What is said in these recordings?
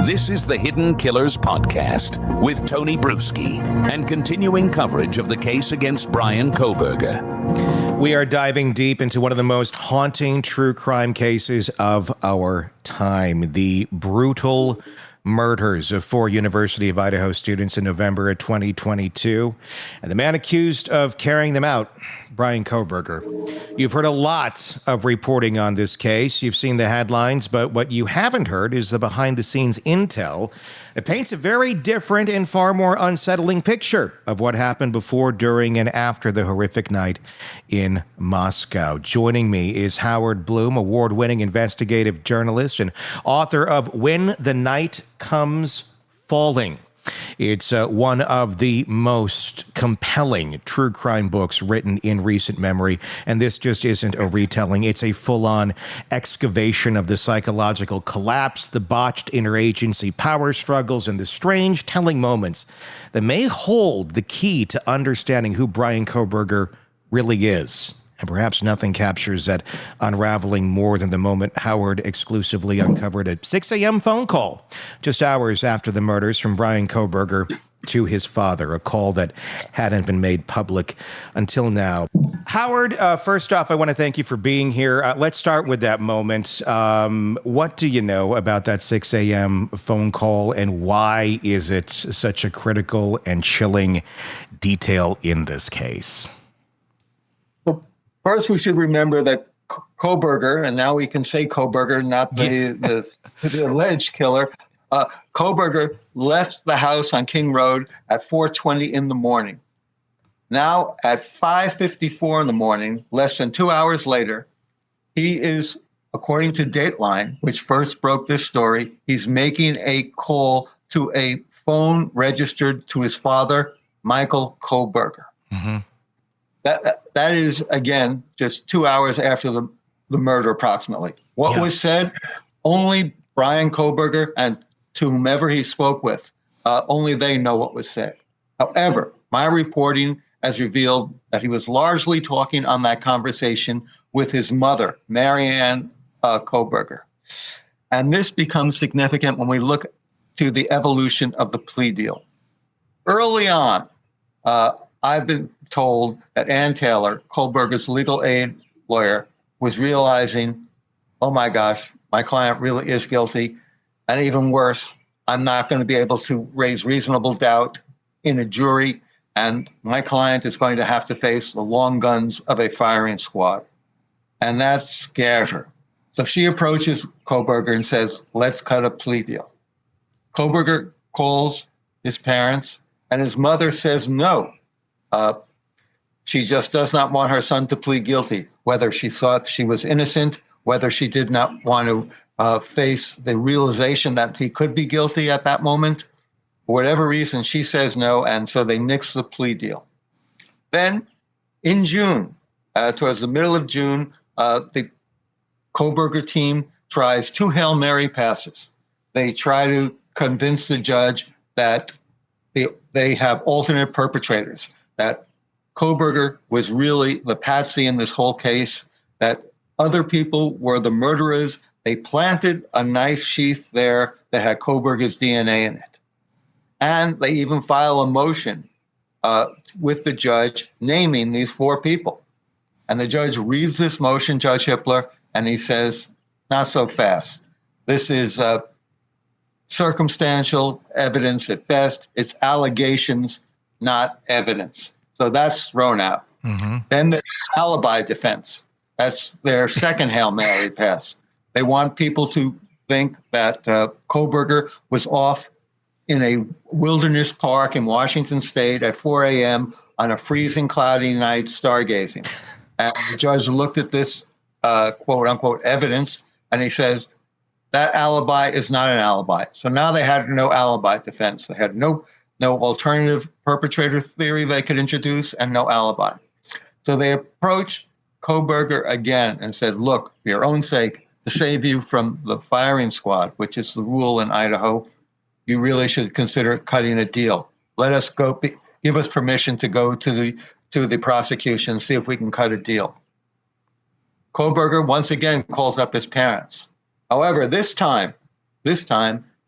This is the Hidden Killers Podcast with Tony Bruschi and continuing coverage of the case against Bryan Kohberger. We are diving deep into one of the most haunting true crime cases of our time, the brutal murders of 4 University of Idaho students in November of 2022, and the man accused of carrying them out, Bryan Kohberger. You've heard a lot of reporting on this case. You've seen the headlines, but what you haven't heard is the behind-the-scenes intel. It paints a very different and far more unsettling picture of what happened before, during, and after the horrific night in Moscow. Joining me is Howard Blum, award-winning investigative journalist and author of When the Night Comes Falling. It's one of the most compelling true crime books written in recent memory, and this just isn't a retelling. It's a full-on excavation of the psychological collapse, the botched interagency power struggles, and the strange telling moments that may hold the key to understanding who Bryan Kohberger really is. And perhaps nothing captures that unraveling more than the moment Howard exclusively uncovered a 6 a.m. phone call just hours after the murders from Bryan Kohberger to his father, a call that hadn't been made public until now. Howard, first off, I want to thank you for being here. Let's start with that moment. What do you know about that 6 a.m. phone call, and why is it such a critical and chilling detail in this case? First, we should remember that Kohberger, and now we can say Kohberger, not the alleged killer, Kohberger left the house on King Road at 4:20 in the morning. Now, at 5:54 in the morning, less than 2 hours later, he is, according to Dateline, which first broke this story, he's making a call to a phone registered to his father, Michael Kohberger. Mm-hmm. That is, again, just 2 hours after the murder, approximately. What was said, only Bryan Kohberger and to whomever he spoke with, only they know what was said. However, my reporting has revealed that he was largely talking on that conversation with his mother, Marianne Kohberger. And this becomes significant when we look to the evolution of the plea deal. Early on, I've been told that Ann Taylor, Kohberger's legal aid lawyer, was realizing, oh my gosh, my client really is guilty. And even worse, I'm not going to be able to raise reasonable doubt in a jury. And my client is going to have to face the long guns of a firing squad. And that scared her. So she approaches Kohberger and says, let's cut a plea deal. Kohberger calls his parents, and his mother says no. She just does not want her son to plead guilty, whether she thought she was innocent, whether she did not want to face the realization that he could be guilty at that moment. For whatever reason, she says no, and so they nix the plea deal. Then, in June, towards the middle of June, the Kohberger team tries 2 Hail Mary passes. They try to convince the judge that they have alternate perpetrators, that Kohberger was really the patsy in this whole case, that other people were the murderers. They planted a knife sheath there that had Kohberger's DNA in it. And they even file a motion with the judge naming these 4 people. And the judge reads this motion, Judge Hippler, and he says, not so fast. This is circumstantial evidence at best. It's allegations, not evidence. So that's thrown out. Mm-hmm. Then the alibi defense. That's their second Hail Mary pass. They want people to think that Kohberger was off in a wilderness park in Washington State at 4 a.m. on a freezing, cloudy night stargazing. And the judge looked at this quote-unquote evidence, and he says, that alibi is not an alibi. So now they had no alibi defense. They had no alternative perpetrator theory they could introduce, and no alibi. So they approached Kohberger again and said, look, for your own sake, to save you from the firing squad, which is the rule in Idaho, you really should consider cutting a deal. Let us go, give us permission to go to the prosecution, see if we can cut a deal. Kohberger once again calls up his parents. However, this time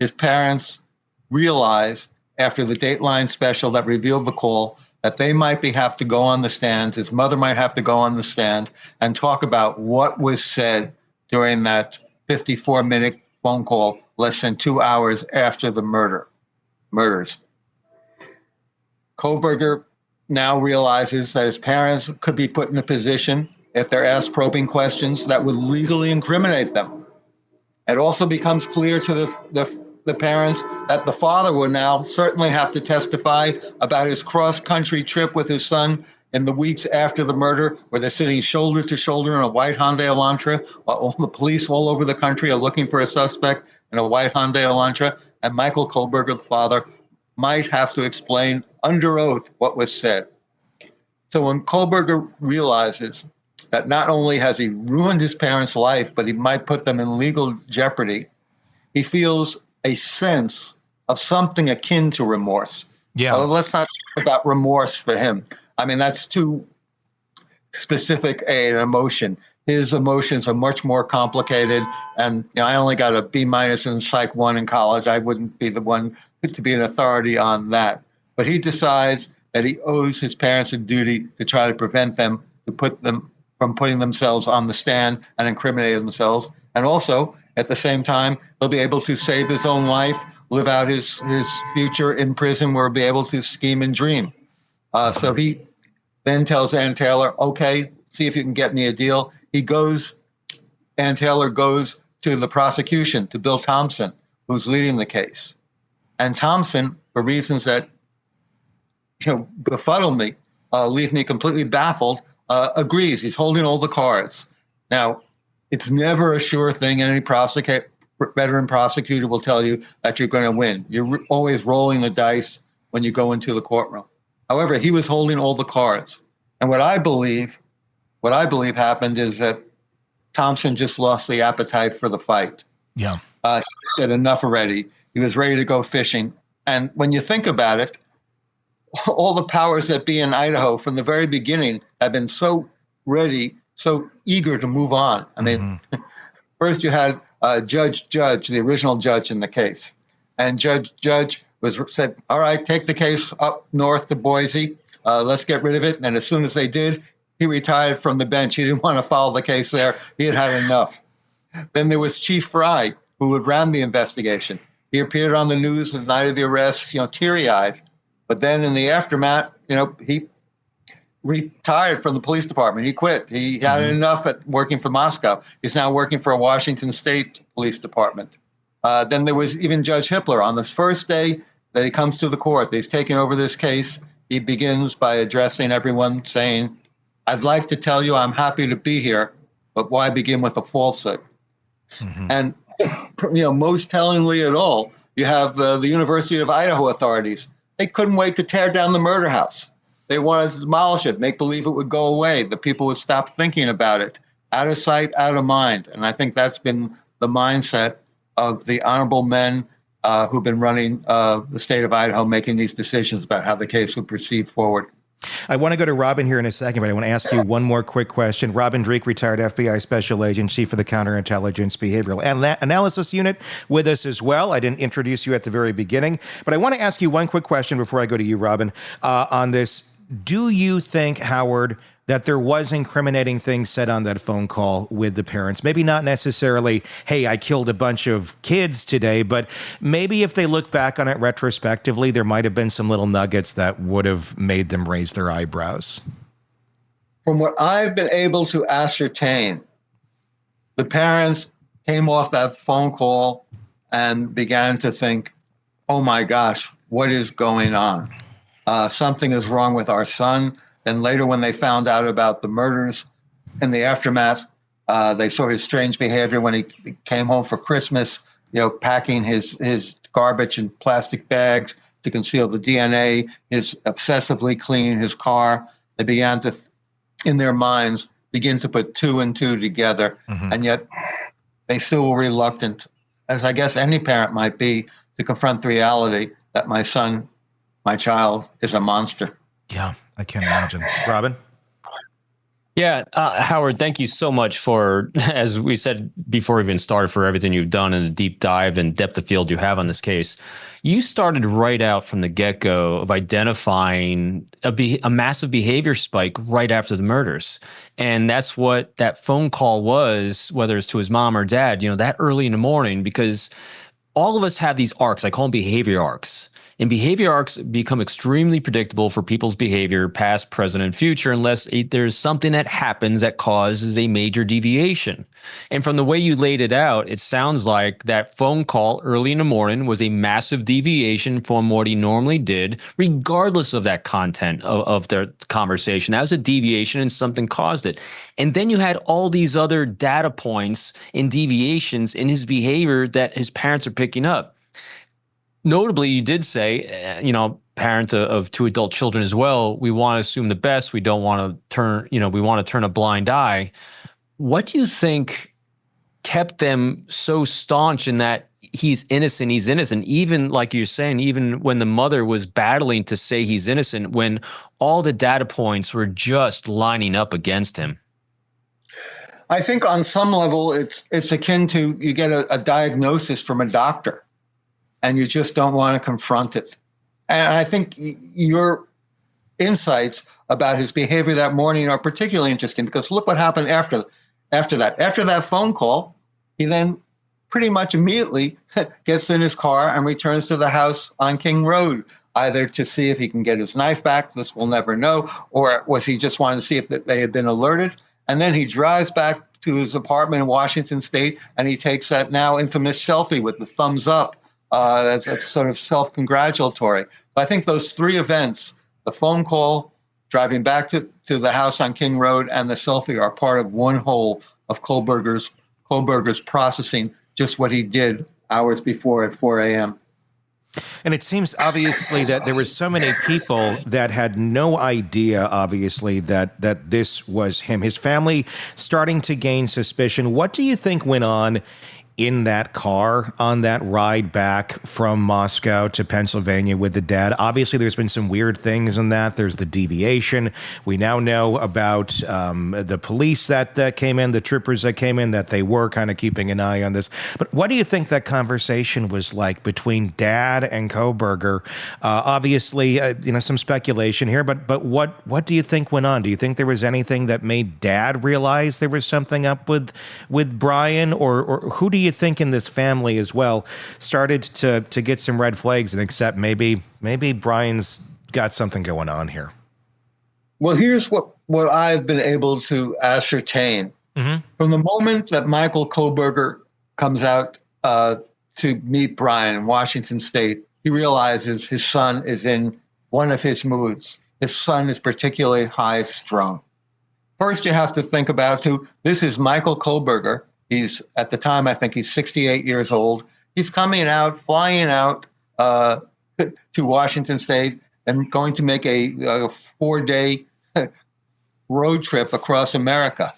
his parents realized after the Dateline special that revealed the call that they might have to go on the stand, his mother might have to go on the stand and talk about what was said during that 54-minute phone call less than 2 hours after the murders. Kohberger now realizes that his parents could be put in a position, if they're asked probing questions, that would legally incriminate them. It also becomes clear to the parents that the father will now certainly have to testify about his cross-country trip with his son in the weeks after the murder, where they're sitting shoulder to shoulder in a white Hyundai Elantra, while all the police all over the country are looking for a suspect in a white Hyundai Elantra, and Michael Kohberger, the father, might have to explain under oath what was said. So when Kohberger realizes that not only has he ruined his parents' life, but he might put them in legal jeopardy, he feels a sense of something akin to remorse. Yeah. Let's not talk about remorse for him. I mean, that's too specific an emotion. His emotions are much more complicated. And I only got a B- in Psych 1 in college. I wouldn't be the one to be an authority on that. But he decides that he owes his parents a duty to try to prevent them, to put them from putting themselves on the stand and incriminating themselves. And also, at the same time, he'll be able to save his own life, live out his future in prison, where he'll be able to scheme and dream. So he then tells Ann Taylor, okay, see if you can get me a deal. Ann Taylor goes to the prosecution, to Bill Thompson, who's leading the case. And Thompson, for reasons that befuddle me, leave me completely baffled, agrees. He's holding all the cards. Now, it's never a sure thing. Any veteran prosecutor will tell you that you're going to win. You're always rolling the dice when you go into the courtroom. However, he was holding all the cards. And what I believe happened is that Thompson just lost the appetite for the fight. Yeah. He said enough already. He was ready to go fishing. And when you think about it, all the powers that be in Idaho from the very beginning have been so ready, so eager to move on. I mean, first you had Judge, the original judge in the case. And Judge said, all right, take the case up north to Boise. Let's get rid of it. And as soon as they did, he retired from the bench. He didn't want to follow the case there. He had had enough. Then there was Chief Fry, who had ran the investigation. He appeared on the news the night of the arrest, teary-eyed. But then in the aftermath, he retired from the police department. He quit. He had enough at working for Moscow. He's now working for a Washington State Police Department. Then there was even Judge Hippler. On this first day that he comes to the court, he's taking over this case. He begins by addressing everyone, saying, I'd like to tell you I'm happy to be here, but why begin with a falsehood? And, most tellingly at all, you have the University of Idaho authorities. They couldn't wait to tear down the murder house. They wanted to demolish it, make believe it would go away. The people would stop thinking about it. Out of sight, out of mind. And I think that's been the mindset of the honorable men who've been running the state of Idaho, making these decisions about how the case would proceed forward. I want to go to Robin here in a second, but I want to ask you one more quick question. Robin Dreek, retired FBI Special Agent, Chief of the Counterintelligence Behavioral Analysis Unit, with us as well. I didn't introduce you at the very beginning, but I want to ask you one quick question before I go to you, Robin, on this. Do you think, Howard, that there was incriminating things said on that phone call with the parents? Maybe not necessarily, hey, I killed a bunch of kids today, but maybe if they look back on it retrospectively, there might have been some little nuggets that would have made them raise their eyebrows. From what I've been able to ascertain, the parents came off that phone call and began to think, oh my gosh, what is going on? Something is wrong with our son. Then later, when they found out about the murders in the aftermath, they saw his strange behavior when he came home for Christmas, packing his garbage in plastic bags to conceal the DNA, his obsessively cleaning his car. They began to, in their minds, begin to put two and two together. And yet they still were reluctant, as I guess any parent might be, to confront the reality that my child, is a monster. Yeah, I can't imagine. Robin? Yeah, Howard, thank you so much for, as we said before we even started, for everything you've done and the deep dive and depth of field you have on this case. You started right out from the get-go of identifying a massive behavior spike right after the murders. And that's what that phone call was, whether it's to his mom or dad, that early in the morning, because all of us have these arcs. I call them behavior arcs. And behavior arcs become extremely predictable for people's behavior, past, present, and future, unless there's something that happens that causes a major deviation. And from the way you laid it out, it sounds like that phone call early in the morning was a massive deviation from what he normally did, regardless of that content of their conversation. That was a deviation and something caused it. And then you had all these other data points and deviations in his behavior that his parents are picking up. Notably, you did say, parent of two adult children as well, we want to assume the best. We don't want to we want to turn a blind eye. What do you think kept them so staunch in that he's innocent, even like you're saying, even when the mother was battling to say he's innocent, when all the data points were just lining up against him? I think on some level, it's akin to you get a diagnosis from a doctor, and you just don't want to confront it. And I think your insights about his behavior that morning are particularly interesting, because look what happened after that. After that phone call, he then pretty much immediately gets in his car and returns to the house on King Road, either to see if he can get his knife back. This we'll never know. Or was he just wanting to see if they had been alerted? And then he drives back to his apartment in Washington State, and he takes that now infamous selfie with the thumbs up. That's sort of self-congratulatory. But I think those three events, the phone call, driving back to the house on King Road, and the selfie, are part of one whole of Kohberger's processing just what he did hours before at 4 a.m. And it seems obviously that there were so many people that had no idea, obviously, that this was him. His family starting to gain suspicion. What do you think went on in that car on that ride back from Moscow to Pennsylvania with the dad? Obviously, there's been some weird things in that. There's the deviation. We now know about the police that came in, the troopers that came in, that they were kind of keeping an eye on this. But what do you think that conversation was like between dad and Kohberger? Obviously, some speculation here, but what do you think went on? Do you think there was anything that made dad realize there was something up with Bryan, or who do you think in this family as well started to get some red flags and accept maybe Bryan's got something going on here? Well, here's what I've been able to ascertain. Mm-hmm. From the moment that Michael Kohberger comes out to meet Bryan in Washington State, he realizes his son is in one of his moods. His son is particularly high strung. First, you have to think about, this is Michael Kohberger. He's, at the time, I think he's 68 years old. He's flying out to Washington State and going to make a 4-day road trip across America.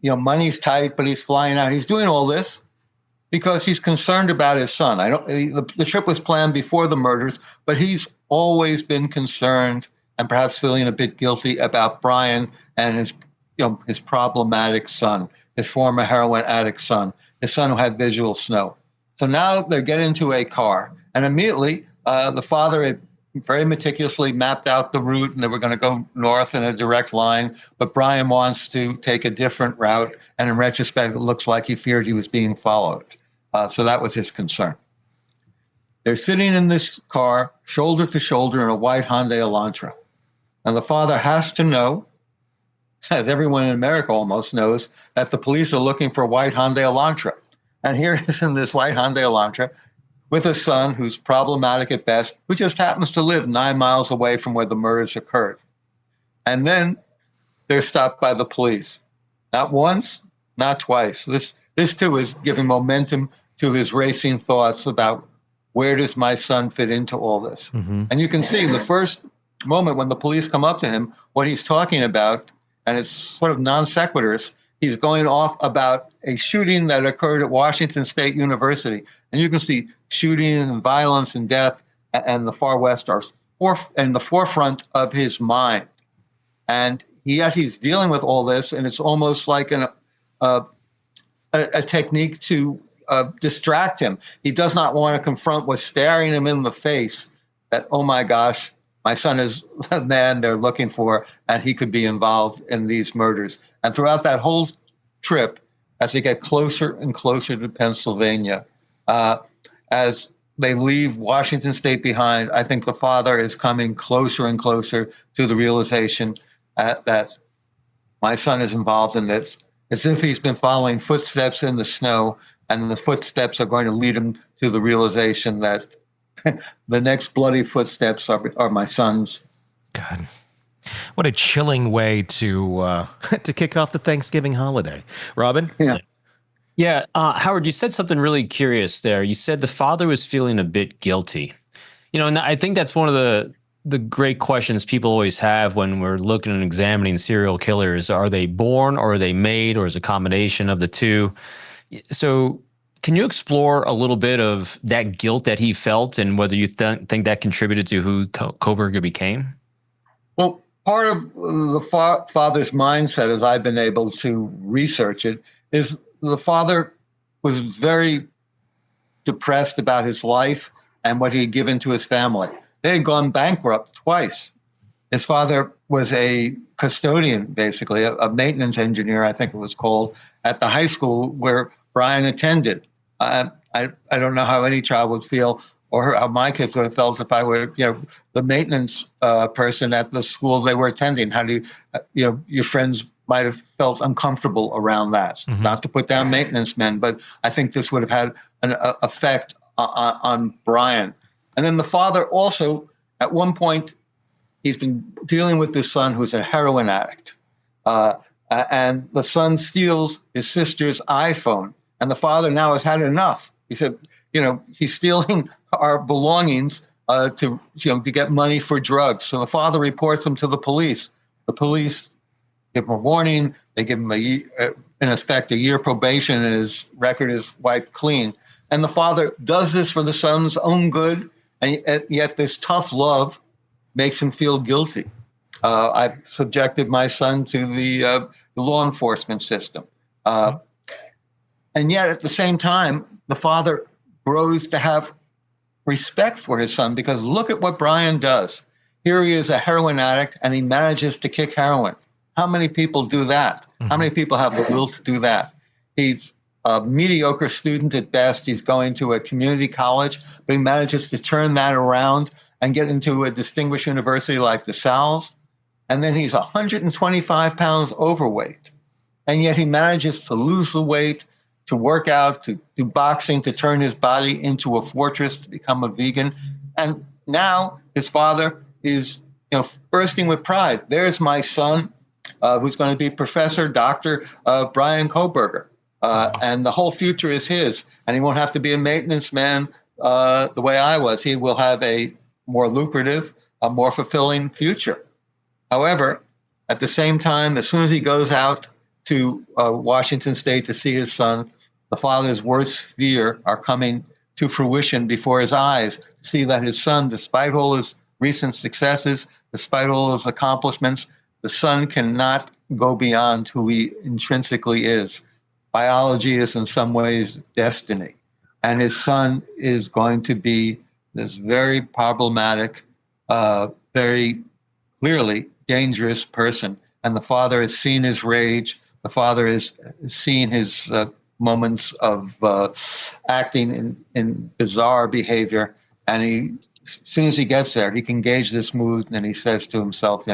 Money's tight, but he's flying out. He's doing all this because he's concerned about his son. The trip was planned before the murders, but he's always been concerned and perhaps feeling a bit guilty about Bryan and his problematic son, his former heroin addict son, his son who had visual snow. So now they get into a car, and immediately the father had very meticulously mapped out the route, and they were going to go north in a direct line, but Bryan wants to take a different route, and in retrospect, it looks like he feared he was being followed. So that was his concern. They're sitting in this car, shoulder to shoulder, in a white Hyundai Elantra. And the father has to know, as everyone in America almost knows, that the police are looking for a white Hyundai Elantra. And here he is in this white Hyundai Elantra with a son who's problematic at best, who just happens to live 9 miles away from where the murders occurred. And then they're stopped by the police. Not once, not twice. This too is giving momentum to his racing thoughts about, where does my son fit into all this? Mm-hmm. And you can see the first moment when the police come up to him, what he's talking about, and it's sort of non sequiturs. He's going off about a shooting that occurred at Washington State University. And you can see shooting and violence and death and the far west are in the forefront of his mind. And yet he's dealing with all this, and it's almost like a technique to distract him. He does not want to confront what's staring him in the face, that, oh my gosh, my son is the man they're looking for, and he could be involved in these murders. And throughout that whole trip, as they get closer and closer to Pennsylvania, as they leave Washington State behind, I think the father is coming closer and closer to the realization that my son is involved in this. As if he's been following footsteps in the snow, and the footsteps are going to lead him to the realization that the next bloody footsteps are my son's. God, what a chilling way to kick off the Thanksgiving holiday. Robin? Yeah, Howard, you said something really curious there. You said the father was feeling a bit guilty. And I think that's one of the great questions people always have when we're looking and examining serial killers. Are they born, or are they made, or is it a combination of the two? So can you explore a little bit of that guilt that he felt, and whether you think that contributed to who Kohberger became? Well, part of the father's mindset, as I've been able to research it, is the father was very depressed about his life and what he had given to his family. They had gone bankrupt twice. His father was a custodian, basically, a maintenance engineer, I think it was called, at the high school where Bryan attended. I don't know how any child would feel, or how my kids would have felt if I were, the maintenance person at the school they were attending. How do your friends might have felt uncomfortable around that. Mm-hmm. Not to put down maintenance men, but I think this would have had an effect on Bryan. And then the father also, at one point, he's been dealing with this son who's a heroin addict. And the son steals his sister's iPhone. And the father now has had enough. He said, he's stealing our belongings to get money for drugs. So the father reports him to the police. The police give him a warning. They give him in effect, a year probation, and his record is wiped clean. And the father does this for the son's own good, and yet this tough love makes him feel guilty. I've subjected my son to the law enforcement system. And yet, at the same time, the father grows to have respect for his son, because look at what Bryan does. Here he is, a heroin addict, and he manages to kick heroin. How many people do that? Mm-hmm. How many people have the will to do that? He's a mediocre student at best. He's going to a community college, but he manages to turn that around and get into a distinguished university like the Sal's. And then he's 125 pounds overweight. And yet he manages to lose the weight, to work out, to do boxing, to turn his body into a fortress, to become a vegan. And now his father is bursting with pride. There's my son, who's going to be Professor Dr. Bryan Kohberger. And the whole future is his. And he won't have to be a maintenance man the way I was. He will have a more lucrative, a more fulfilling future. However, at the same time, as soon as he goes out to Washington State to see his son, the father's worst fear are coming to fruition before his eyes. See that his son, despite all his recent successes, despite all his accomplishments, the son cannot go beyond who he intrinsically is. Biology is in some ways destiny. And his son is going to be this very problematic, very clearly dangerous person. And the father has seen his rage. The father has seen his moments of acting in bizarre behavior. And as soon as he gets there, he can gauge this mood, and he says to himself,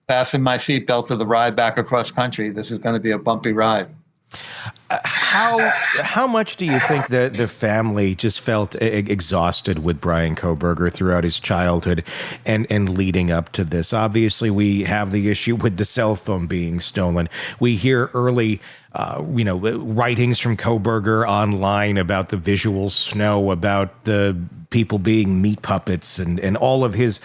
fasten my seatbelt for the ride back across country. This is going to be a bumpy ride. How much do you think that the family just felt exhausted with Bryan Kohberger throughout his childhood and leading up to this? Obviously, we have the issue with the cell phone being stolen. We hear early writings from Kohberger online about the visual snow, about the people being meat puppets, and all of his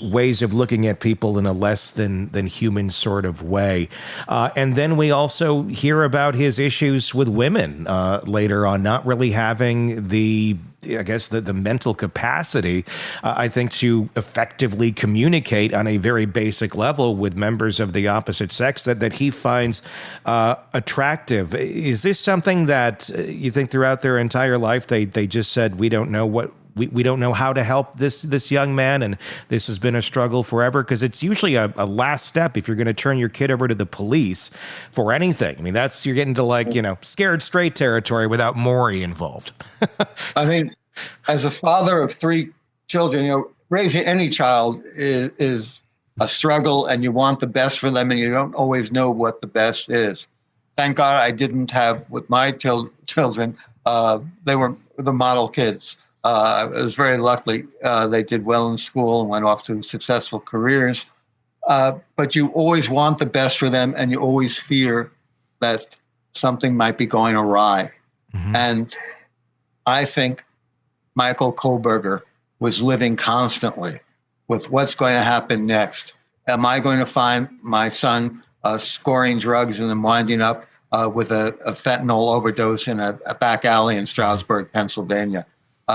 ways of looking at people in a less than human sort of way. And then we also hear about his issues with women later on, not really having the I guess, the mental capacity, I think, to effectively communicate on a very basic level with members of the opposite sex that he finds attractive. Is this something that you think throughout their entire life they just said, we don't know what we don't know how to help this young man, and this has been a struggle forever? Because it's usually a last step if you're going to turn your kid over to the police for anything. I mean, you're getting to, like, scared straight territory without Maury involved. I mean, as a father of 3 children, raising any child is a struggle, and you want the best for them, and you don't always know what the best is. Thank God I didn't have with my children. They were the model kids. I was very lucky. They did well in school and went off to successful careers. But you always want the best for them, and you always fear that something might be going awry. Mm-hmm. And I think Michael Kohberger was living constantly with what's going to happen next. Am I going to find my son scoring drugs and then winding up with a fentanyl overdose in a back alley in Stroudsburg, Pennsylvania?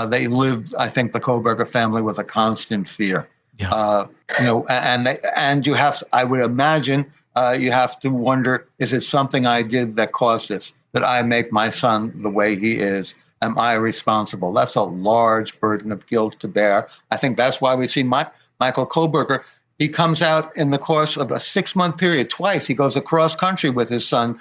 They lived, I think, the Kohberger family with a constant fear. Yeah. And you have to, I would imagine, you have to wonder, is it something I did that caused this? That I make my son the way he is? Am I responsible? That's a large burden of guilt to bear. I think that's why we see Michael Kohberger. He comes out in the course of a 6-month period twice. He goes across country with his son,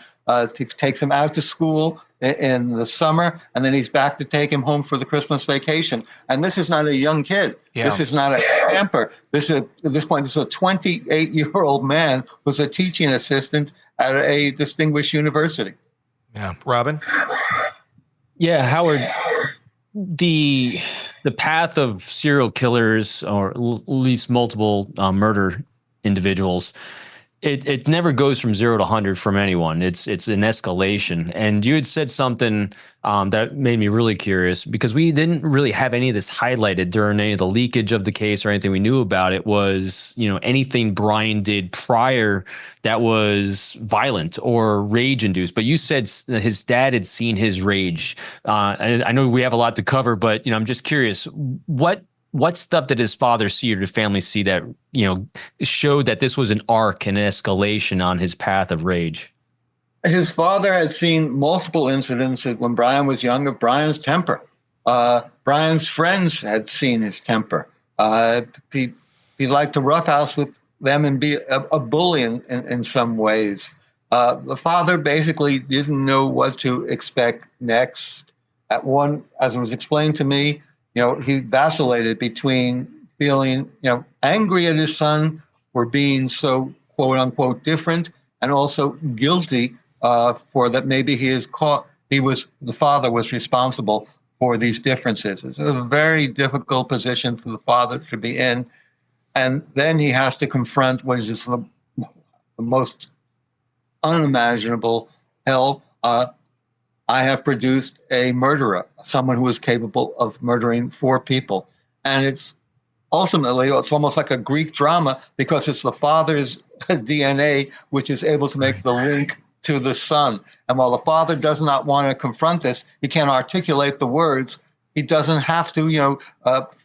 takes him out to school in the summer, and then he's back to take him home for the Christmas vacation. And this is not a young kid. Yeah. This is not a camper. At this point, this is a 28-year-old man who's a teaching assistant at a distinguished university. Yeah. Robin? Yeah, Howard, the path of serial killers, or at least multiple murder individuals, it never goes from 0 to 100 from anyone. It's an escalation. And you had said something that made me really curious, because we didn't really have any of this highlighted during any of the leakage of the case or anything we knew about it. Was anything Bryan did prior that was violent or rage induced. But you said his dad had seen his rage. I know we have a lot to cover, but I'm just curious, what stuff did his father see, or the family see, that showed that this was an arc and an escalation on his path of rage? His father had seen multiple incidents when Bryan was young of Bryan's temper. Bryan's friends had seen his temper. He liked to roughhouse with them and be a bully in some ways. The father basically didn't know what to expect next. As it was explained to me, he vacillated between feeling, angry at his son for being so quote unquote different, and also guilty for that maybe the father was responsible for these differences. It's a very difficult position for the father to be in. And then he has to confront what is just the most unimaginable hell. I have produced a murderer, someone who is capable of murdering 4 people. And it's almost like a Greek drama, because it's the father's DNA which is able to make the link to the son. And while the father does not want to confront this, he can't articulate the words. He doesn't have to,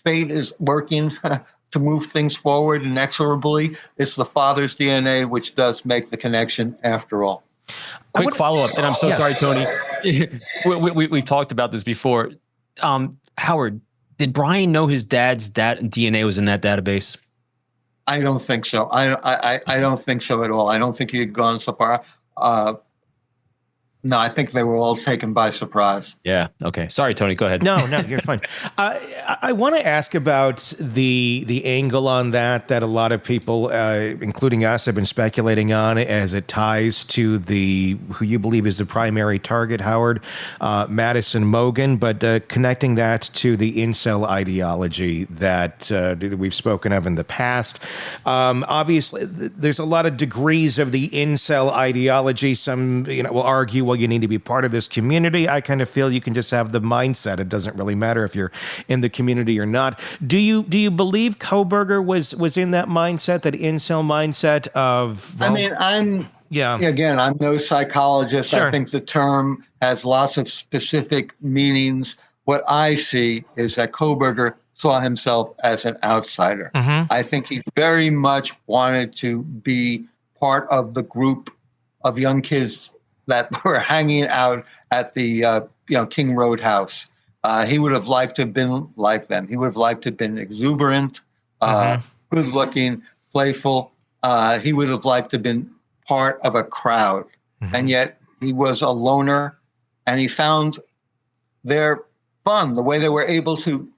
fate is working to move things forward inexorably. It's the father's DNA which does make the connection after all. Quick follow-up, and I'm so sorry, Tony. We've talked about this before. Howard, did Bryan know his dad's DNA was in that database? I don't think so. I don't think so at all. I don't think he had gone so far. No, I think they were all taken by surprise. Yeah. Okay. Sorry, Tony. Go ahead. No, you're fine. I want to ask about the angle on that a lot of people, including us, have been speculating on, as it ties to who you believe is the primary target, Howard, Madison Mogen, but connecting that to the incel ideology that we've spoken of in the past. Obviously, there's a lot of degrees of the incel ideology. Some will argue, you need to be part of this community. I kind of feel you can just have the mindset. It doesn't really matter if you're in the community or not. Do you believe Kohberger was in that mindset, that incel mindset of? Well, I'm no psychologist. Sure. I think the term has lots of specific meanings. what I see is that Kohberger saw himself as an outsider. I think he very much wanted to be part of the group of young kids that were hanging out at the King Road house. He would have liked to have been like them. He would have liked to have been exuberant, good-looking, playful. He would have liked to have been part of a crowd. And yet he was a loner, and he found their fun, the way they were able to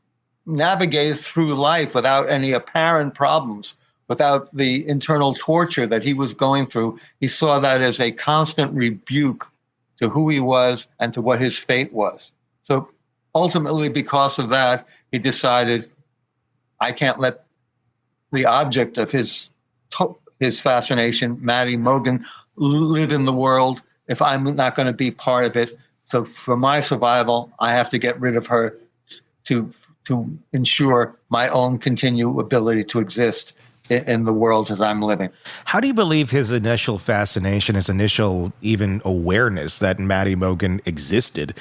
navigate through life without any apparent problems, without the internal torture that he was going through. He saw that as a constant rebuke to who he was and to what his fate was. So ultimately, because of that, he decided, I can't let the object of his fascination, Maddie Mogen, live in the world if I'm not going to be part of it. So for my survival, I have to get rid of her to ensure my own continued ability to exist in the world as I'm living. How do you believe his initial fascination, his initial even awareness that Maddie Mogen existed,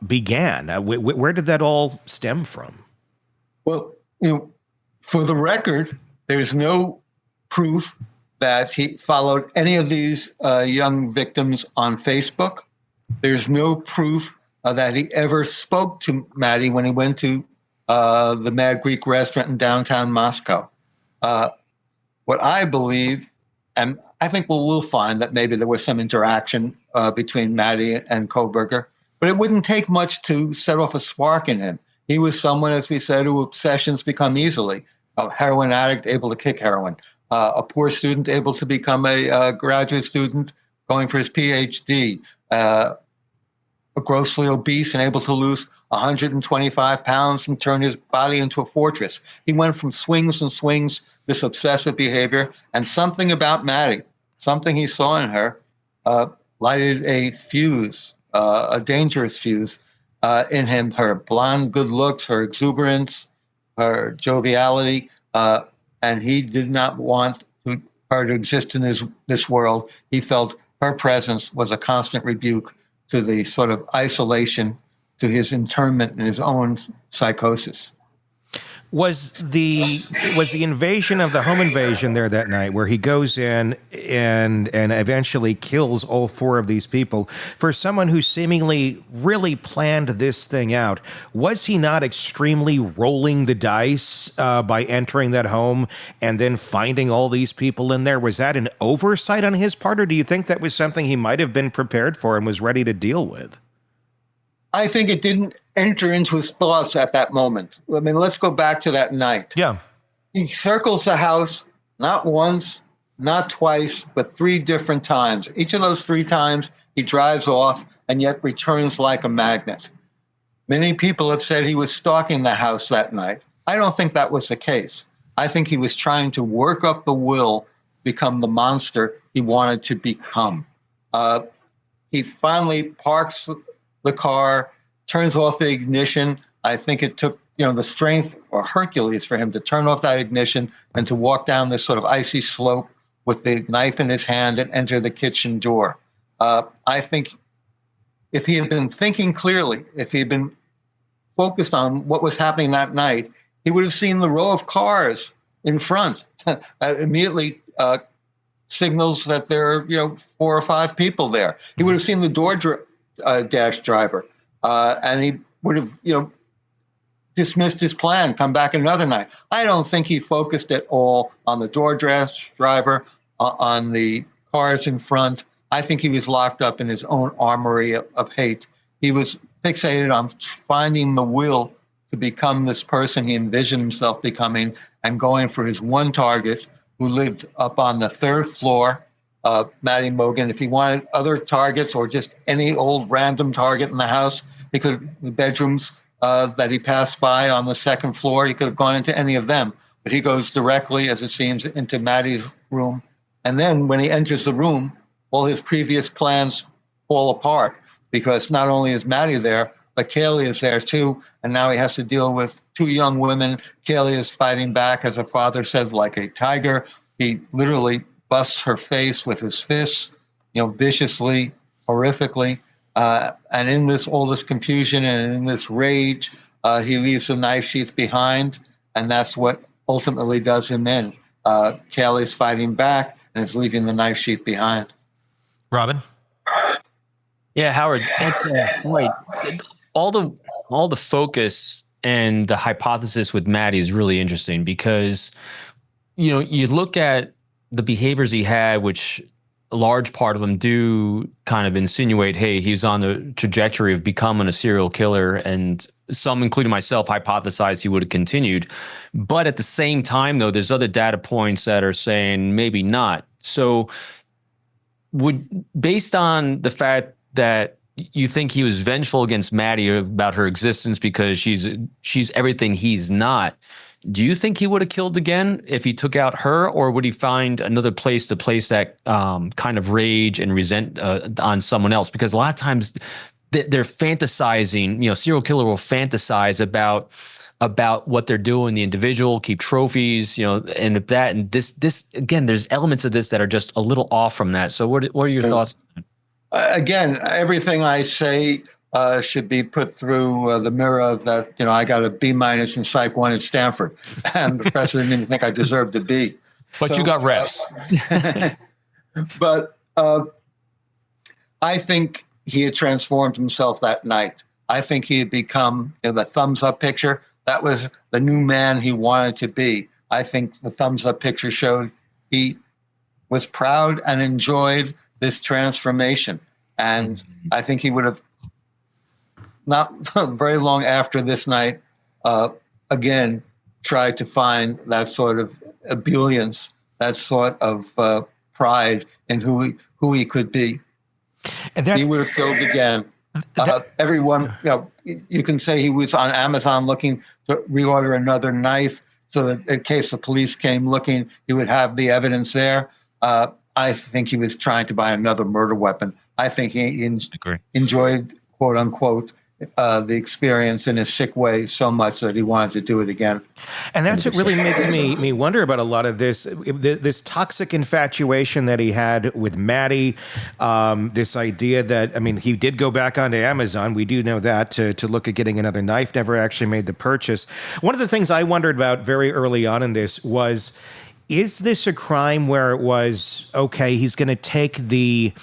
began? Where did that all stem from? Well, for the record, there's no proof that he followed any of these young victims on Facebook. There's no proof that he ever spoke to Maddie when he went to the Mad Greek restaurant in downtown Moscow. What I believe, and I think we'll find that maybe there was some interaction between Maddie and Kohberger, but it wouldn't take much to set off a spark in him. He was someone, as we said, who obsessions become easily. A heroin addict able to kick heroin. A poor student able to become a graduate student going for his PhD. Grossly obese and able to lose 125 pounds and turn his body into a fortress. He went from swings and swings, this obsessive behavior, and something about Maddie, something he saw in her, lighted a fuse, a dangerous fuse in him. Her blonde good looks, her exuberance, her joviality, and he did not want her to exist in this world. He felt her presence was a constant rebuke to the sort of isolation, to his internment in his own psychosis. Was the invasion of the home invasion there that night, where he goes in and eventually kills all four of these people, for someone who seemingly really planned this thing out, was he not extremely rolling the dice by entering that home and then finding all these people in there? Was that an oversight on his part, or do you think that was something he might have been prepared for and was ready to deal with? I think it didn't enter into his thoughts at that moment. I mean, let's go back to that night. Yeah. He circles the house not once, not twice, but 3 different times. Each of those 3 times, he drives off and yet returns like a magnet. Many people have said he was stalking the house that night. I don't think that was the case. I think he was trying to work up the will, become the monster he wanted to become. He finally parks the car, turns off the ignition. I think it took, the strength or Hercules for him to turn off that ignition and to walk down this sort of icy slope with the knife in his hand and enter the kitchen door. I think if he had been thinking clearly, if he had been focused on what was happening that night, he would have seen the row of cars in front. That immediately signals that there are, 4 or 5 people there. He would have seen the dash driver, and he would have, dismissed his plan, come back another night. I don't think he focused at all on the dash driver, on the cars in front. I think he was locked up in his own armory of hate. He was fixated on finding the will to become this person he envisioned himself becoming and going for his one target, who lived up on the 3rd floor. Maddie Mogen. If he wanted other targets or just any old random target in the house, the bedrooms that he passed by on the 2nd floor, he could have gone into any of them. But he goes directly, as it seems, into Maddie's room. And then when he enters the room, all his previous plans fall apart, because not only is Maddie there, but Kaylee is there too. And now he has to deal with 2 young women. Kaylee is fighting back, as her father says, like a tiger. He literally busts her face with his fists, viciously, horrifically. And in all this confusion and in this rage, he leaves the knife sheath behind, and that's what ultimately does him in. Kaylee's fighting back and is leaving the knife sheath behind. Robin? Yeah, Howard, that's right. All the focus and the hypothesis with Maddie is really interesting because, you look at the behaviors he had, which a large part of them do kind of insinuate, hey, he's on the trajectory of becoming a serial killer, and some, including myself, hypothesized he would have continued. But at the same time, though, there's other data points that are saying maybe not. So based on the fact that you think he was vengeful against Maddie about her existence because she's everything he's not, do you think he would have killed again if he took out her, or would he find another place to place that kind of rage and resent on someone else? Because a lot of times they're fantasizing, serial killer will fantasize about what they're doing, the individual, keep trophies, and this again, there's elements of this that are just a little off from that. So what are your thoughts? Again, everything I say should be put through the mirror of that. I got a B- in Psych 1 at Stanford, and the professor didn't even think I deserved a B. But you got reps. But I think he had transformed himself that night. I think he had become the thumbs up picture. That was the new man he wanted to be. I think the thumbs up picture showed he was proud and enjoyed this transformation. And I think he would have, not very long after this night, again, tried to find that sort of ebullience, that sort of pride in who he could be. And he would have killed again. Everyone, you can say he was on Amazon looking to reorder another knife so that in case the police came looking, he would have the evidence there. I think he was trying to buy another murder weapon. I think he enjoyed, quote unquote, the experience in a sick way so much that he wanted to do it again. And that's what really makes me wonder about a lot of this toxic infatuation that he had with Maddie, this idea that, he did go back onto Amazon. We do know that to look at getting another knife, never actually made the purchase. One of the things I wondered about very early on in this was, is this a crime where it was, okay, he's going to take the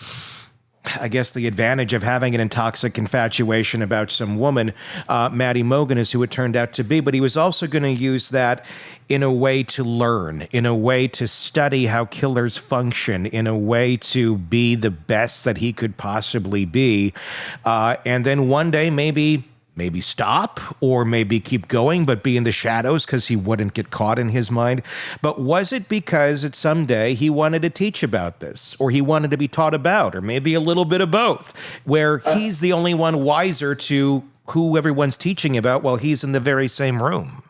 advantage of having an intoxic infatuation about some woman, Maddie Mogen is who it turned out to be, but he was also going to use that in a way to learn, in a way to study how killers function, in a way to be the best that he could possibly be. And then one day maybe stop, or maybe keep going, but be in the shadows because he wouldn't get caught in his mind. But was it because at some day he wanted to teach about this, or he wanted to be taught about, or maybe a little bit of both, where he's the only one wiser to who everyone's teaching about while he's in the very same room?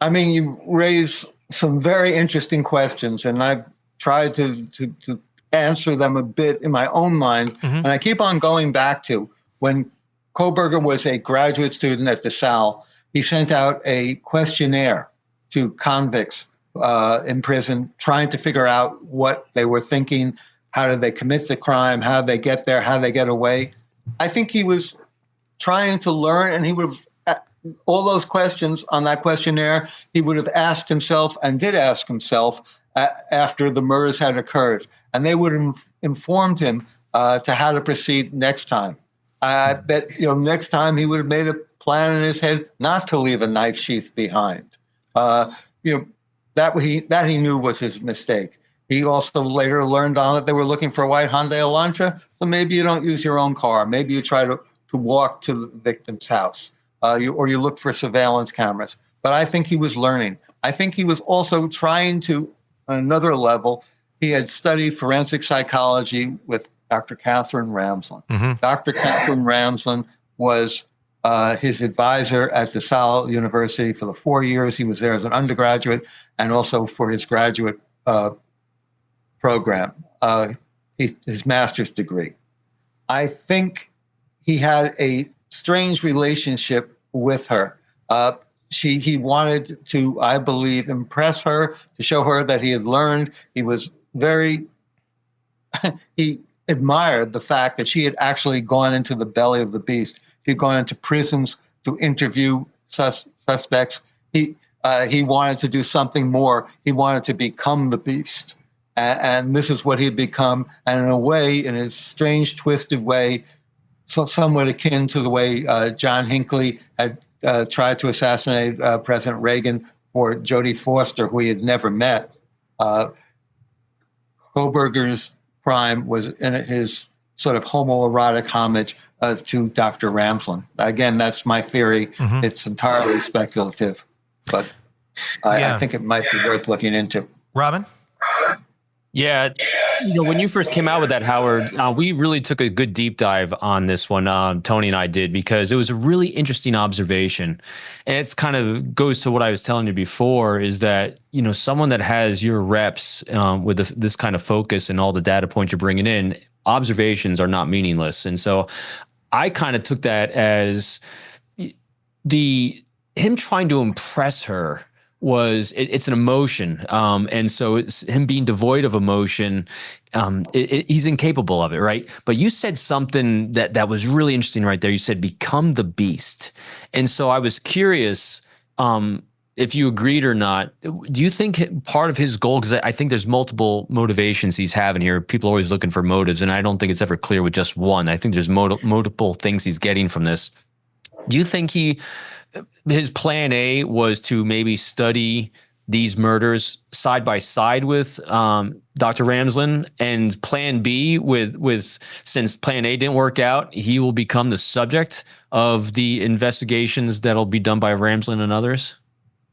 You raise some very interesting questions, and I've tried to answer them a bit in my own mind. Mm-hmm. And I keep on going back to when Kohberger was a graduate student at DeSalle. He sent out a questionnaire to convicts in prison, trying to figure out what they were thinking, how did they commit the crime, how did they get there, how did they get away. I think he was trying to learn, and he would have all those questions on that questionnaire, he would have asked himself and did ask himself after the murders had occurred, and they would have informed him to how to proceed next time. I bet next time he would have made a plan in his head not to leave a knife sheath behind. That he knew was his mistake. He also later learned on it they were looking for a white Hyundai Elantra, so maybe you don't use your own car. Maybe you try to walk to the victim's house, or you look for surveillance cameras. But I think he was learning. I think he was also trying to, on another level, he had studied forensic psychology with Dr. Katherine Ramsland. Mm-hmm. Dr. Katherine Ramsland was his advisor at DeSalle University for the 4 years he was there as an undergraduate, and also for his graduate program, his master's degree. I think he had a strange relationship with her. He wanted to, I believe, impress her, to show her that he had learned. He was very, admired the fact that she had actually gone into the belly of the beast. She'd gone into prisons to interview suspects. He wanted to do something more. He wanted to become the beast. And this is what he'd become. And in a way, in a strange, twisted way, somewhat akin to the way John Hinckley had tried to assassinate President Reagan or Jodie Foster, who he had never met. Kohberger's crime was in his sort of homoerotic homage to Dr. Ramsland. Again, that's my theory. Mm-hmm. It's entirely speculative, but I think it might be worth looking into. Robin? Yeah. When you first came out with that, Howard, we really took a good deep dive on this one. Tony and I did, because it was a really interesting observation. And it's kind of goes to what I was telling you before, is that, someone that has your reps with this kind of focus and all the data points you're bringing in, observations are not meaningless. And so I kind of took that as him trying to impress her it's an emotion. And so it's him being devoid of emotion. He's incapable of it. Right. But you said something that was really interesting right there. You said, become the beast. And so I was curious, if you agreed or not. Do you think part of his goal, because I think there's multiple motivations he's having here. People are always looking for motives, and I don't think it's ever clear with just one. I think there's multiple things he's getting from this. Do you think his plan A was to maybe study these murders side by side with Dr. Ramsland, and plan B with since plan A didn't work out, he will become the subject of the investigations that'll be done by Ramsland and others?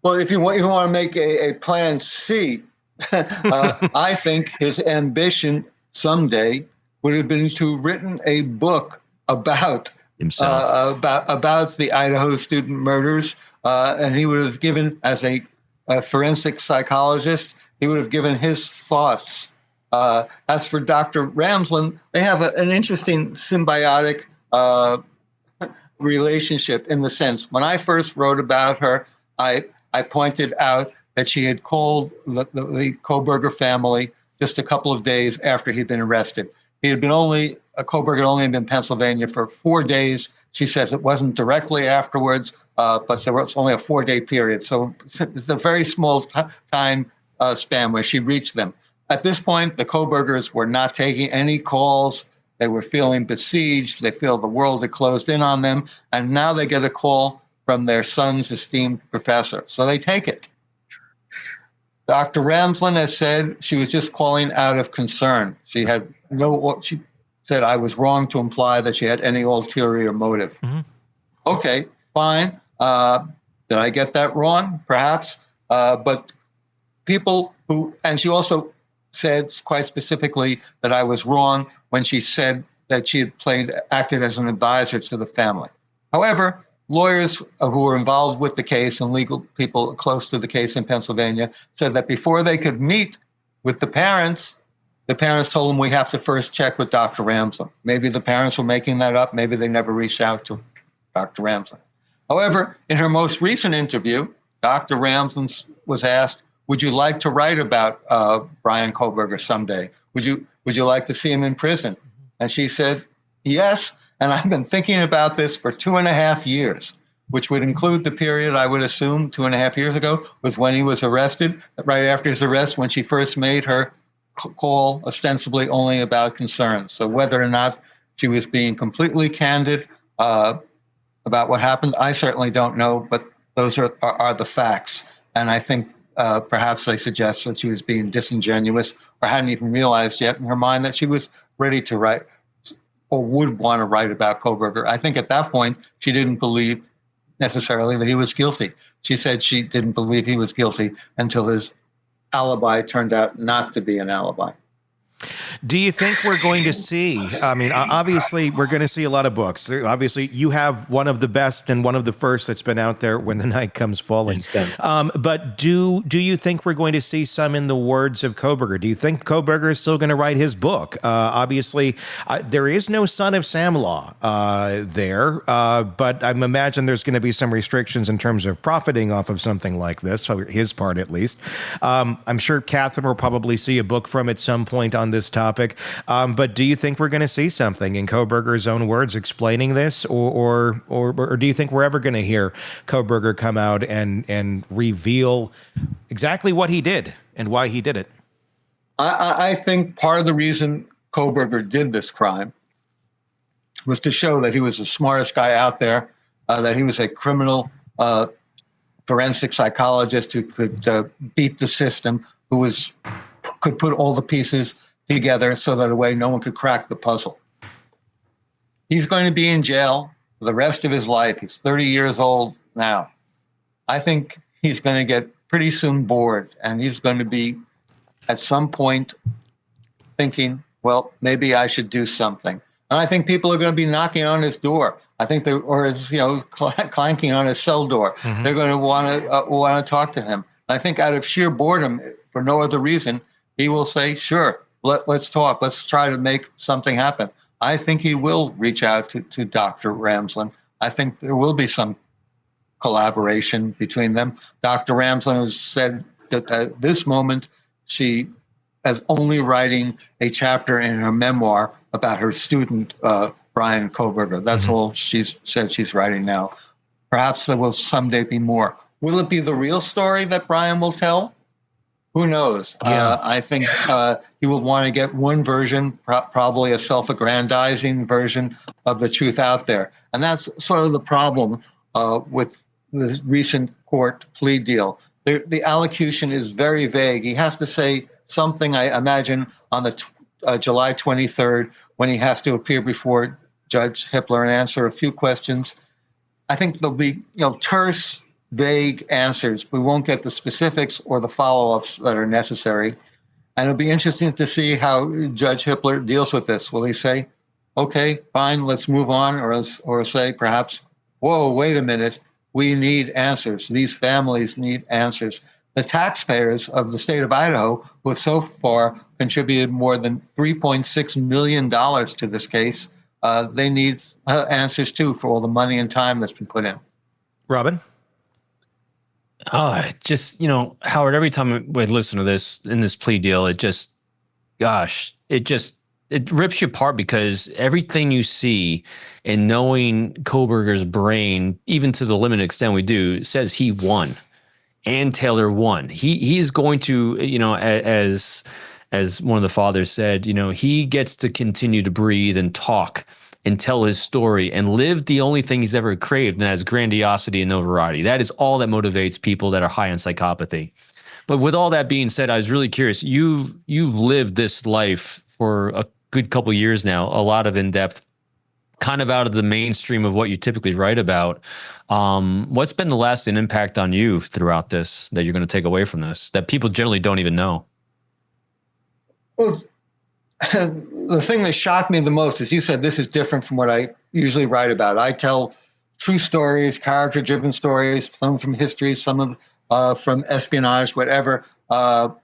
Well, if you want to make a plan C, I think his ambition someday would have been to have written a book about himself, about the Idaho student murders, and he would have given, as a forensic psychologist, he would have given his thoughts. As for Dr. Ramsland, they have an interesting symbiotic relationship, in the sense, when I first wrote about her, I pointed out that she had called the Kohberger family just a couple of days after he'd been arrested. Kohberger had only been in Pennsylvania for 4 days. She says it wasn't directly afterwards, but there was only a 4-day period. So it's a very small time span where she reached them. At this point, the Kohbergers were not taking any calls. They were feeling besieged. They feel the world had closed in on them. And now they get a call from their son's esteemed professor. So they take it. Dr. Ramsland has said she was just calling out of concern. She said, I was wrong to imply that she had any ulterior motive. Mm-hmm. Okay, fine. Did I get that wrong? Perhaps. But people and she also said quite specifically that I was wrong when she said that she had acted as an advisor to the family. However, lawyers who were involved with the case and legal people close to the case in Pennsylvania said that before they could meet with the parents told them, we have to first check with Dr. Ramsland. Maybe the parents were making that up. Maybe they never reached out to Dr. Ramsland. However, in her most recent interview, Dr. Ramsland was asked, would you like to write about Bryan Kohberger someday? Would you like to see him in prison? And she said, yes. And I've been thinking about this for 2.5 years, which would include the period, I would assume, 2.5 years ago, was when he was arrested. Right after his arrest, when she first made her call ostensibly only about concerns. So whether or not she was being completely candid about what happened, I certainly don't know, but those are the facts. And I think perhaps they suggest that she was being disingenuous or hadn't even realized yet in her mind that she was ready to write or would want to write about Kohberger. I think at that point, she didn't believe necessarily that he was guilty. She said she didn't believe he was guilty until his alibi turned out not to be an alibi. Do you think we're going to see, I mean, obviously we're going to see a lot of books. Obviously you have one of the best and one of the first that's been out there, When the Night Comes Falling. But do you think we're going to see some in the words of Kohberger? Do you think Kohberger is still going to write his book? Obviously there is no son of Sam law there, but I imagine there's going to be some restrictions in terms of profiting off of something like this, his part at least. I'm sure Katherine will probably see a book from at some point on this topic. topic. But do you think we're going to see something in Kohberger's own words explaining this, or do you think we're ever going to hear Kohberger come out and reveal exactly what he did and why he did it? I think part of the reason Kohberger did this crime was to show that he was the smartest guy out there, that he was a criminal forensic psychologist who could beat the system, who could put all the pieces together so that a way no one could crack the puzzle. He's going to be in jail for the rest of his life. He's 30 years old now. I think he's going to get pretty soon bored, and he's going to be at some point thinking, well, maybe I should do something. And I think people are going to be knocking on his door. I think clanking on his cell door. Mm-hmm. They're going to want to talk to him. And I think out of sheer boredom, for no other reason, he will say, sure, let's talk. Let's try to make something happen. I think he will reach out to Dr. Ramsland. I think there will be some collaboration between them. Dr. Ramsland has said that at this moment, she is only writing a chapter in her memoir about her student, Bryan Kohberger. That's all she's said she's writing now. Perhaps there will someday be more. Will it be the real story that Bryan will tell? Who knows? Yeah. I think he will want to get one version, probably a self-aggrandizing version of the truth out there. And that's sort of the problem with this recent court plea deal. The allocution is very vague. He has to say something, I imagine, on the July 23rd when he has to appear before Judge Hippler and answer a few questions. I think there'll be terse, vague answers. We won't get the specifics or the follow-ups that are necessary. And it'll be interesting to see how Judge Hippler deals with this. Will he say, okay, fine, let's move on, or say perhaps, whoa, wait a minute, we need answers. These families need answers. The taxpayers of the state of Idaho, who have so far contributed more than $3.6 million to this case, they need answers too for all the money and time that's been put in. Robin? Howard, every time we listen to this in this plea deal, it rips you apart, because everything you see and knowing Kohberger's brain, even to the limited extent we do, says he won and Taylor won. He is going to, as one of the fathers said, he gets to continue to breathe and talk and tell his story and live the only thing he's ever craved, and that's grandiosity and notoriety. That is all that motivates people that are high in psychopathy. But with all that being said, I was really curious. You've lived this life for a good couple of years now, a lot of in-depth, kind of out of the mainstream of what you typically write about. What's been the lasting impact on you throughout this that you're going to take away from this that people generally don't even know? Well, the thing that shocked me the most is you said this is different from what I usually write about. I tell true stories, character-driven stories, some from history, some from espionage, whatever. But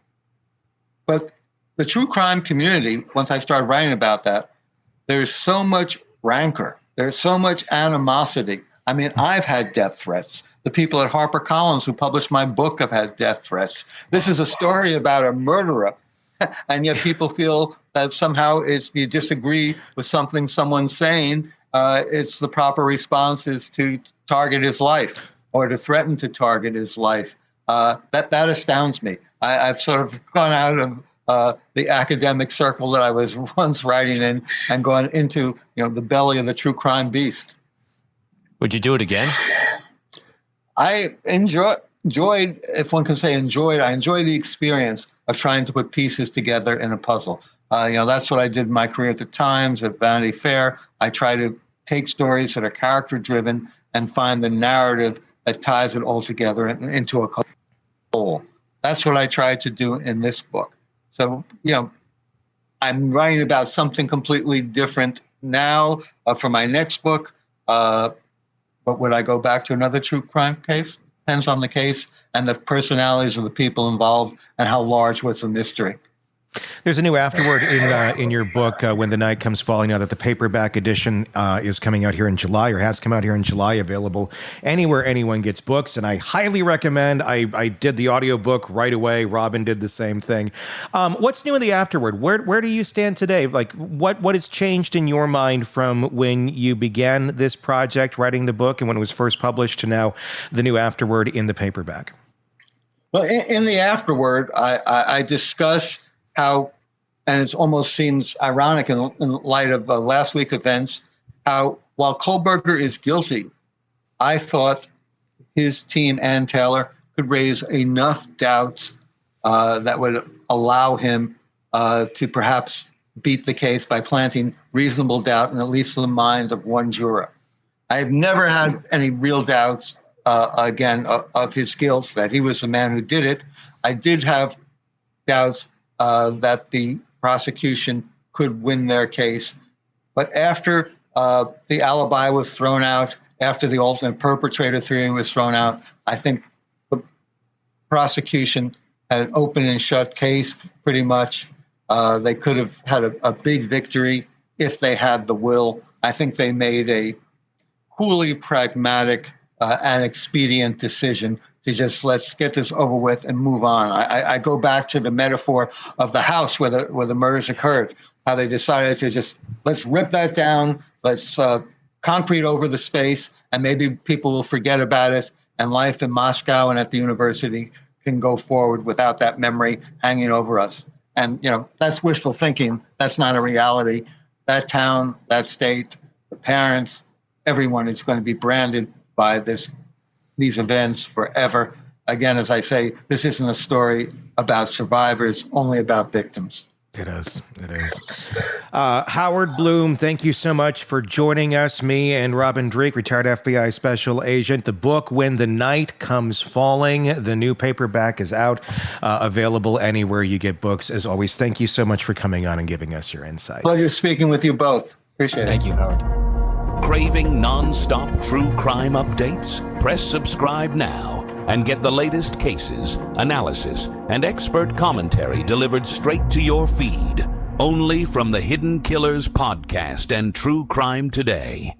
the true crime community, once I started writing about that, there's so much rancor. There's so much animosity. I mean, I've had death threats. The people at HarperCollins who published my book have had death threats. This is a story about a murderer. And yet people feel that somehow if you disagree with something someone's saying, it's the proper response is to target his life or to threaten to target his life. That astounds me. I've sort of gone out of the academic circle that I was once writing in and gone into the belly of the true crime beast. Would you do it again? I enjoyed, if one can say enjoyed, I enjoy the experience of trying to put pieces together in a puzzle. That's what I did in my career at the Times, at Vanity Fair. I try to take stories that are character-driven and find the narrative that ties it all together into a whole. That's what I tried to do in this book. So, I'm writing about something completely different now for my next book. But would I go back to another true crime case? Depends on the case and the personalities of the people involved and how large was the mystery. There's a new afterword in your book, When the Night Comes Falling, now that the paperback edition is coming out here in July, or has come out here in July, available anywhere anyone gets books. And I highly recommend. I did the audiobook right away. Robin did the same thing. What's new in the afterword? Where do you stand today? Like, what has changed in your mind from when you began this project, writing the book, and when it was first published, to now the new afterword in the paperback? Well, in the afterword, I discuss how, and it almost seems ironic in light of last week's events, how while Kohberger is guilty, I thought his team and Taylor could raise enough doubts that would allow him to perhaps beat the case by planting reasonable doubt in at least the minds of one juror. I've never had any real doubts, of his guilt, that he was the man who did it. I did have doubts that the prosecution could win their case. But after the alibi was thrown out, after the alternate perpetrator theory was thrown out, I think the prosecution had an open and shut case pretty much. They could have had a big victory if they had the will. I think they made a coolly pragmatic and expedient decision to just let's get this over with and move on. I go back to the metaphor of the house where the murders occurred, how they decided to just let's rip that down, let's concrete over the space, and maybe people will forget about it, and life in Moscow and at the university can go forward without that memory hanging over us. And, that's wishful thinking. That's not a reality. That town, that state, the parents, everyone is going to be branded by these events forever. Again, as I say, this isn't a story about survivors, only about victims. It is. Howard Blum, thank you so much for joining us. Me and Robin Dreeke, retired FBI special agent. The book, When the Night Comes Falling, the new paperback is out, available anywhere you get books. As always, thank you so much for coming on and giving us your insights. Pleasure speaking with you both. Appreciate it. Thank you, Howard. Craving non-stop true crime updates? Press subscribe now and get the latest cases, analysis, and expert commentary delivered straight to your feed. Only from the Hidden Killers podcast and True Crime Today.